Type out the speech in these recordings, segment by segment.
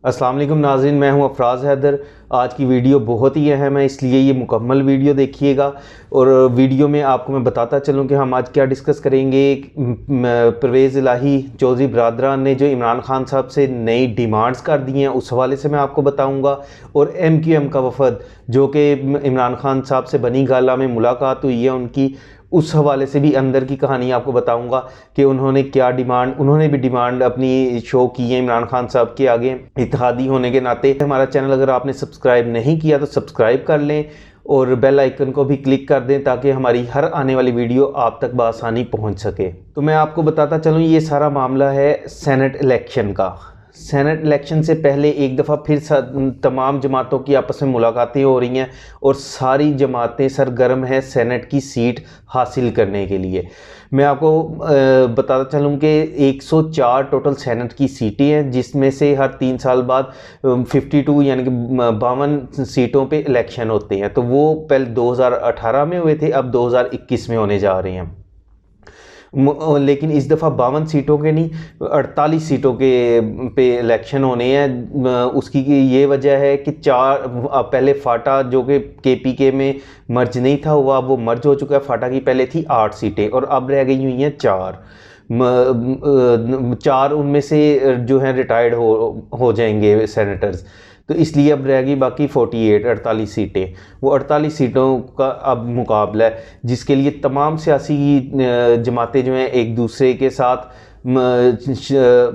अस्सलाम वालेकुम नाज़रीन, मैं हूं अफराज़ हैदर। आज की वीडियो बहुत ही अहम है, इसलिए ये मुकम्मल वीडियो देखिएगा। और वीडियो में आपको मैं बताता चलूं कि हम आज क्या डिस्कस करेंगे। परवेज़ इलाही चौधरी बरदरान ने जो इमरान खान साहब से नई डिमांड्स कर दी हैं, उस हवाले से मैं आपको बताऊंगा। और MQM का वफद जो कि इमरान खान साहब से बनी गाला में मुलाकात हुई है उनकी, उस हवाले से भी अंदर की कहानी आपको बताऊंगा कि उन्होंने भी डिमांड अपनी शो की है इमरान खान साहब के आगे। इत्तेहादी होने के नाते हमारा चैनल अगर आपने सब्सक्राइब नहीं किया तो सब्सक्राइब कर लें और बेल आइकन को भी क्लिक कर दें ताकि हमारी हर आने वाली वीडियो आप तक बआसानी पहुंच सके। तो मैं आपको बताता चलूँ, ये सारा मामला है सेनेट इलेक्शन का। सेनेट इलेक्शन से पहले एक दफ़ा फिर तमाम जमातों की आपस में मुलाकातें हो रही हैं और सारी जमातें सरगर्म हैं सेनेट की सीट हासिल करने के लिए। मैं आपको बताता चलूँ कि 104 टोटल सेनेट की सीटें हैं, जिसमें से हर 3 साल बाद 52 यानी कि 52 सीटों पे इलेक्शन होते हैं। तो वो पहले 2018 में हुए थे, अब 2021 में होने जा रहे हैं। लेकिन इस दफ़ा 52 सीटों के नहीं, 48 सीटों के पे इलेक्शन होने हैं। उसकी ये वजह है कि पहले फाटा जो कि KPK में मर्ज नहीं था हुआ, वो मर्ज हो चुका है। फाटा की पहले थी 8 सीटें और अब रह गई हुई हैं 4। 4 उनमें से जो हैं रिटायर्ड हो जाएंगे सेनेटर्स, तो इसलिए अब रहेगी बाकी 48 सीटें। वो 48 सीटों का अब मुकाबला है, जिसके लिए तमाम सियासी जमातें जो हैं एक दूसरे के साथ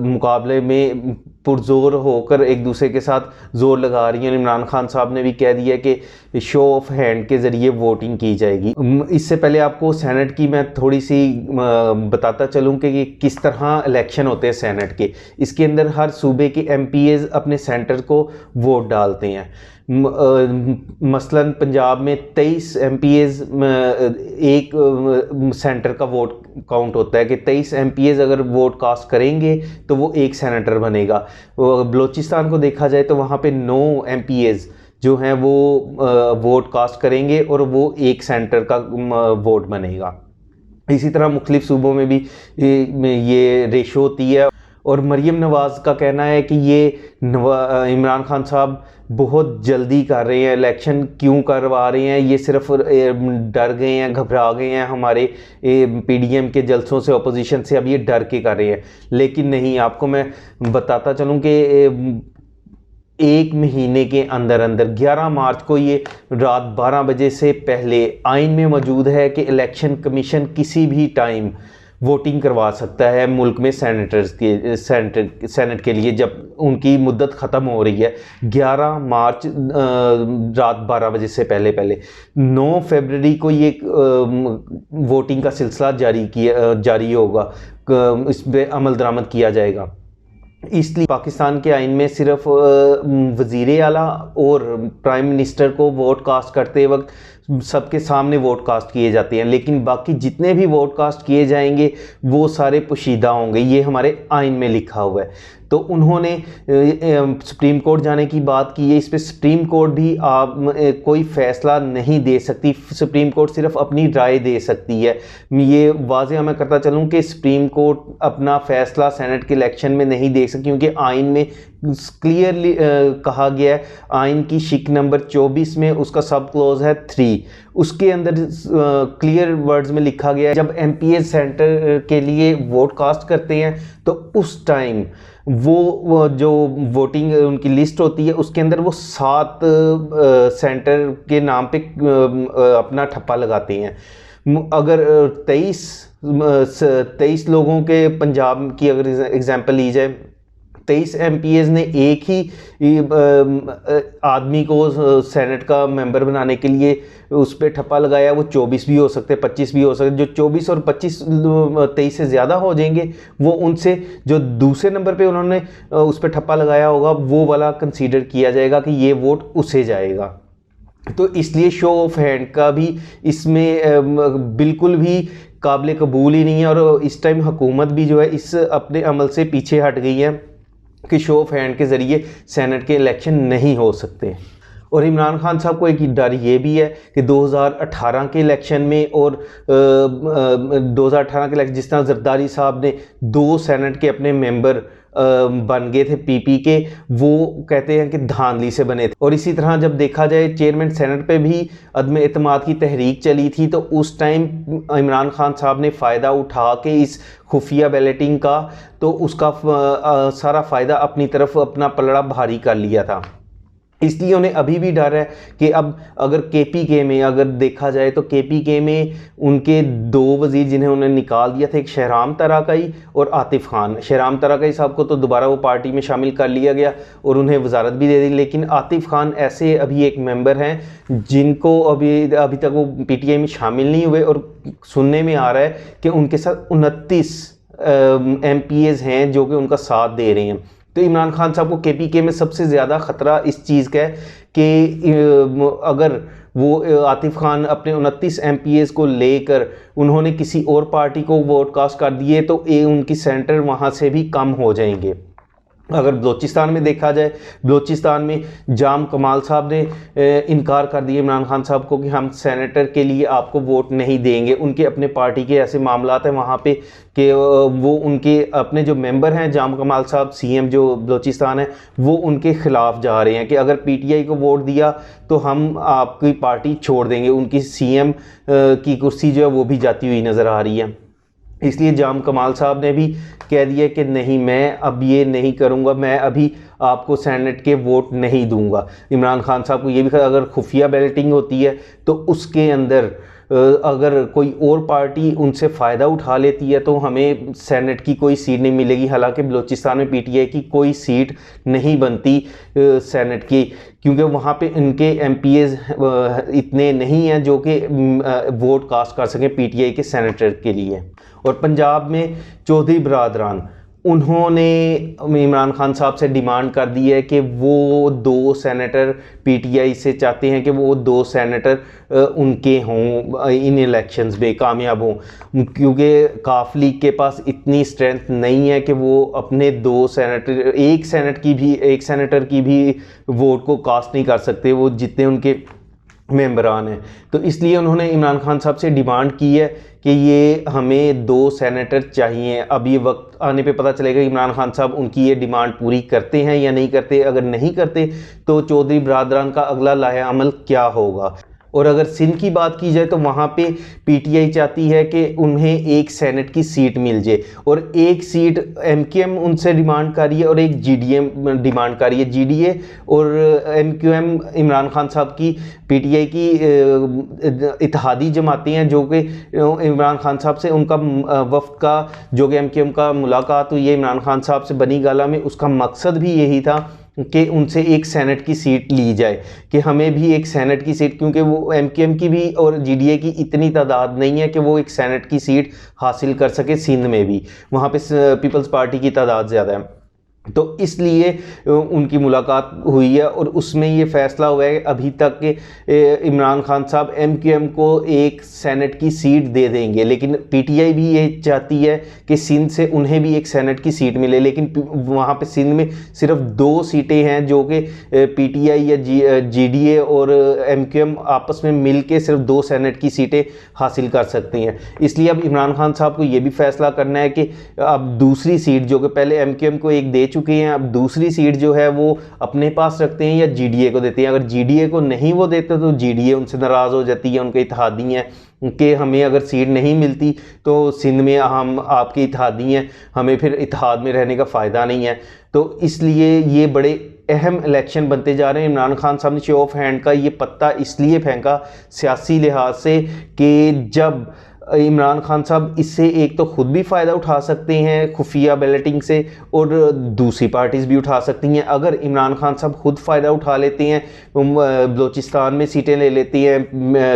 मुकाबले में पुरजोर होकर एक दूसरे के साथ ज़ोर लगा रही हैं। इमरान खान साहब ने भी कह दिया कि शो ऑफ हैंड के ज़रिए वोटिंग की जाएगी। इससे पहले आपको सेनेट की मैं थोड़ी सी बताता चलूँ कि किस तरह इलेक्शन होते हैं सेनेट के। इसके अंदर हर सूबे के MPs अपने सेंटर को वोट डालते हैं। मसलन पंजाब में 23 MPs एक सेंटर का वोट काउंट होता है कि 23 MPs अगर वोट कास्ट करेंगे तो वो एक सेनेटर बनेगा। बलूचिस्तान को देखा जाए तो वहाँ पे 9 MPs जो हैं वो वोट कास्ट करेंगे और वो एक सेंटर का वोट बनेगा। इसी तरह मुख्तलिफ सूबों में भी ये रेशो होती है। और मरीम नवाज़ का कहना है कि ये इमरान खान साहब बहुत जल्दी कर रहे हैं, इलेक्शन क्यों करवा रहे हैं, ये सिर्फ डर गए हैं, घबरा गए हैं हमारे PDM के जलसों से, अपोजिशन से, अब ये डर के कर रहे हैं। लेकिन नहीं, आपको मैं बताता चलूँ कि 1 महीने के अंदर अंदर 11 मार्च को ये रात 12 बजे से पहले आइन में मौजूद है कि इलेक्शन कमीशन किसी भी टाइम वोटिंग करवा सकता है मुल्क में सेनेट के लिए, जब उनकी मुद्दत ख़त्म हो रही है 11 मार्च रात 12 बजे से पहले 9 फरवरी को ये वोटिंग का सिलसिला जारी होगा, इस पर अमल दरामद किया जाएगा। इसलिए पाकिस्तान के आइन में सिर्फ वज़ीर आला और प्राइम मिनिस्टर को वोट कास्ट करते वक्त सबके सामने वोट कास्ट किए जाते हैं, लेकिन बाकी जितने भी वोट कास्ट किए जाएंगे वो सारे पोशीदा होंगे। ये हमारे आइन में लिखा हुआ है। तो उन्होंने सुप्रीम कोर्ट जाने की बात की है। इस पर सुप्रीम कोर्ट भी कोई फ़ैसला नहीं दे सकती। सुप्रीम कोर्ट सिर्फ अपनी राय दे सकती है। ये वाज़ेह मैं करता चलूँ कि सुप्रीम कोर्ट अपना फ़ैसला सेनेट के इलेक्शन में नहीं दे सकती, क्योंकि आइन में क्लियरली कहा गया है। आइन की शिक नंबर 24 में उसका सब क्लोज है 3, उसके अंदर क्लियर वर्ड्स में लिखा गया है जब MPs सेंटर के लिए वोट कास्ट करते हैं तो उस टाइम वो जो वोटिंग उनकी लिस्ट होती है उसके अंदर वो 7 सेंटर के नाम पे अपना ठप्पा लगाते हैं। अगर 23 लोगों के पंजाब की अगर एग्जांपल ली जाए, 23 MPs ने एक ही आदमी को सेनेट का मेंबर बनाने के लिए उस पर ठप्पा लगाया। वो 24 भी हो सकते, 25 भी हो सकते। जो 24 और 25 23 से ज़्यादा हो जाएंगे वो उनसे जो दूसरे नंबर पे उन्होंने उस पर ठप्पा लगाया होगा वो वाला कंसीडर किया जाएगा कि ये वोट उसे जाएगा। तो इसलिए शो ऑफ हैंड का भी इसमें बिल्कुल भी काबिल कबूल ही नहीं है। और इस टाइम हुकूमत भी जो है इस अपने अमल से पीछे हट गई है कि शो ऑफ हैंड के ज़रिए सेनेट के इलेक्शन नहीं हो सकते। और इमरान खान साहब को एक डर ये भी है कि 2018 के इलेक्शन में और 2018 के इलेक्शन जिस तरह जरदारी साहब ने 2 सेनेट के अपने मेंबर बन गए थे पीपी के, वो कहते हैं कि धांधली से बने थे। और इसी तरह जब देखा जाए चेयरमैन सेनेट पे भी अदम एतमाद की तहरीक चली थी, तो उस टाइम इमरान खान साहब ने फ़ायदा उठा के इस खुफिया बैलेटिंग का, तो उसका सारा फ़ायदा अपनी तरफ अपना पलड़ा भारी कर लिया था। इसलिए उन्हें अभी भी डर है कि अब अगर केपीके में अगर देखा जाए तो केपीके में उनके दो वजीर जिन्हें उन्हें निकाल दिया था, एक शहराम तराकई और आतिफ खान। शहराम तराकई साहब को तो दोबारा वो पार्टी में शामिल कर लिया गया और उन्हें वजारत भी दे दी, लेकिन आतिफ खान ऐसे अभी एक मेंबर हैं जिनको अभी तक वो पीटीआई में शामिल नहीं हुए, और सुनने में आ रहा है कि उनके साथ 29 MPs हैं जो कि उनका साथ दे रहे हैं। तो इमरान खान साहब को केपीके में सबसे ज़्यादा ख़तरा इस चीज़ का है कि अगर वो आतिफ खान अपने 29 MPs को लेकर उन्होंने किसी और पार्टी को वोट कास्ट कर दिए तो उनकी सेंटर वहाँ से भी कम हो जाएंगे। अगर बलोचिस्तान में देखा जाए, बलोचिस्तान में जाम कमाल साहब ने इनकार कर दिया इमरान खान साहब को कि हम सेनेटर के लिए आपको वोट नहीं देंगे। उनके अपने पार्टी के ऐसे मामलात हैं वहाँ पे कि वो उनके अपने जो मेंबर हैं जाम कमाल साहब, CM जो बलोचिस्तान है, वो उनके ख़िलाफ़ जा रहे हैं कि अगर पीटीआई को वोट दिया तो हम आपकी पार्टी छोड़ देंगे। उनकी CM की कुर्सी जो है वो भी जाती हुई नज़र आ रही है। इसलिए जाम कमाल साहब ने भी कह दिया कि नहीं, मैं अब ये नहीं करूँगा, मैं अभी आपको सेनेट के वोट नहीं दूंगा। इमरान खान साहब को ये भी कहा अगर खुफिया बैलेटिंग होती है तो उसके अंदर अगर कोई और पार्टी उनसे फ़ायदा उठा लेती है तो हमें सेनेट की कोई सीट नहीं मिलेगी। हालांकि बलूचिस्तान में पीटीआई की कोई सीट नहीं बनती सेनेट की, क्योंकि वहाँ पे इनके MPs इतने नहीं हैं जो कि वोट कास्ट कर सकें पीटीआई के सेनेटर के लिए। और पंजाब में चौधरी बरादरान, उन्होंने इमरान खान साहब से डिमांड कर दी है कि वो 2 सेनेटर पीटीआई से चाहते हैं कि वो 2 सेनेटर उनके हों, इन इलेक्शंस में कामयाब हों, क्योंकि काफ लीग के पास इतनी स्ट्रेंथ नहीं है कि वो अपने 2 सेनेटर, एक सेनेटर की भी वोट को कास्ट नहीं कर सकते, वो जितने उनके मेंबरान हैं। तो इसलिए उन्होंने इमरान खान साहब से डिमांड की है कि ये हमें 2 सेनेटर चाहिए। अब ये वक्त आने पे पता चलेगा इमरान खान साहब उनकी ये डिमांड पूरी करते हैं या नहीं करते। अगर नहीं करते तो चौधरी बरादरान का अगला लाया अमल क्या होगा। और अगर सिंध की बात की जाए तो वहाँ पे पीटीआई चाहती है कि उन्हें एक सेनेट की सीट मिल जाए, और एक सीट MQM उनसे डिमांड कर रही है और एक GDA डिमांड कर रही है। GDA और MQM इमरान खान साहब की पीटीआई की इत्तेहादी जमातें हैं जो कि इमरान खान साहब से उनका वफ्द का जो कि MQM का मुलाकात हुई है इमरान खान साहब से बनी गाला में, उसका मकसद भी यही था कि उनसे एक सेनेट की सीट ली जाए, कि हमें भी एक सेनेट की सीट, क्योंकि वो MQM की भी और GDA की इतनी तादाद नहीं है कि वो एक सेनेट की सीट हासिल कर सके। सिंध में भी वहाँ पे पीपल्स पार्टी की तादाद ज़्यादा है, तो इसलिए उनकी मुलाकात हुई है और उसमें ये फ़ैसला हुआ है अभी तक कि इमरान खान साहब MQM को एक सेनेट की सीट दे देंगे, लेकिन पीटीआई भी ये चाहती है कि सिंध से उन्हें भी एक सेनेट की सीट मिले। लेकिन वहाँ पे सिंध में सिर्फ 2 सीटें हैं जो कि पीटीआई या GDA और MQM आपस में मिल के सिर्फ 2 सेनेट की सीटें हासिल कर सकती हैं। इसलिए अब इमरान खान साहब को ये भी फ़ैसला करना है कि अब दूसरी सीट जो कि पहले MQM को एक दे चुके हैं, अब दूसरी सीट जो है वो अपने पास रखते हैं या GDA को देते हैं। अगर GDA को नहीं वो देते तो GDA उनसे नाराज़ हो जाती है, उनके इत्तेहादी हैं कि हमें अगर सीट नहीं मिलती तो सिंध में हम आपके इत्तेहादी हैं, हमें फिर इत्तेहाद में रहने का फ़ायदा नहीं है। तो इसलिए ये बड़े अहम इलेक्शन बनते जा रहे हैं। इमरान खान साहब ने शो ऑफ हैंड का ये पत्ता इसलिए फेंका सियासी लिहाज से कि जब इमरान खान साहब इससे एक तो ख़ुद भी फ़ायदा उठा सकते हैं खुफिया बैलेटिंग से, और दूसरी पार्टीज़ भी उठा सकती हैं। अगर इमरान खान साहब खुद फ़ायदा उठा लेते हैं, बलूचिस्तान में सीटें ले लेती हैं,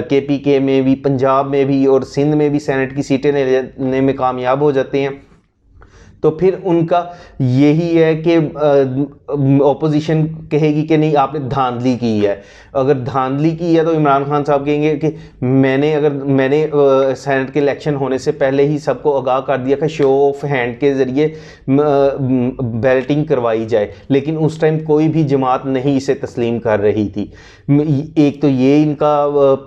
KPK में भी, पंजाब में भी और सिंध में भी सेनेट की सीटें लेने में कामयाब हो जाते हैं, तो फिर उनका यही है कि ऑपोजिशन कहेगी कि नहीं आपने धांधली की है। अगर धांधली की है तो इमरान खान साहब कहेंगे कि मैंने सेनेट के इलेक्शन होने से पहले ही सबको आगाह कर दिया कि शो ऑफ हैंड के ज़रिए बैलेटिंग करवाई जाए, लेकिन उस टाइम कोई भी जमात नहीं इसे तस्लीम कर रही थी। एक तो ये इनका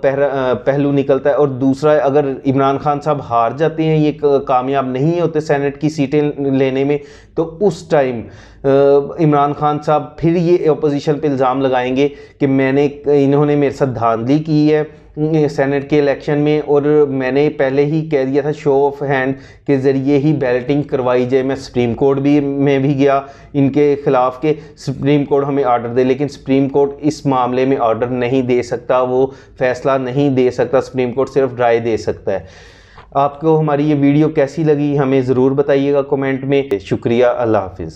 पहलू निकलता है, और दूसरा अगर इमरान खान साहब हार जाते हैं, ये कामयाब नहीं होते सेनेट की सीटें लेने में, तो उस टाइम इमरान खान साहब फिर ये अपोजिशन पे इल्ज़ाम लगाएंगे कि इन्होंने मेरे साथ धांधली की है सेनेट के इलेक्शन में, और मैंने पहले ही कह दिया था शो ऑफ हैंड के ज़रिए ही बैलेटिंग करवाई जाए। मैं सुप्रीम कोर्ट में भी गया इनके ख़िलाफ़ के सुप्रीम कोर्ट हमें आर्डर दे, लेकिन सुप्रीम कोर्ट इस मामले में ऑर्डर नहीं दे सकता, वो फैसला नहीं दे सकता। सुप्रीम कोर्ट सिर्फ राय दे सकता है। आपको हमारी ये वीडियो कैसी लगी हमें ज़रूर बताइएगा कमेंट में। शुक्रिया, अल्लाह हाफिज़।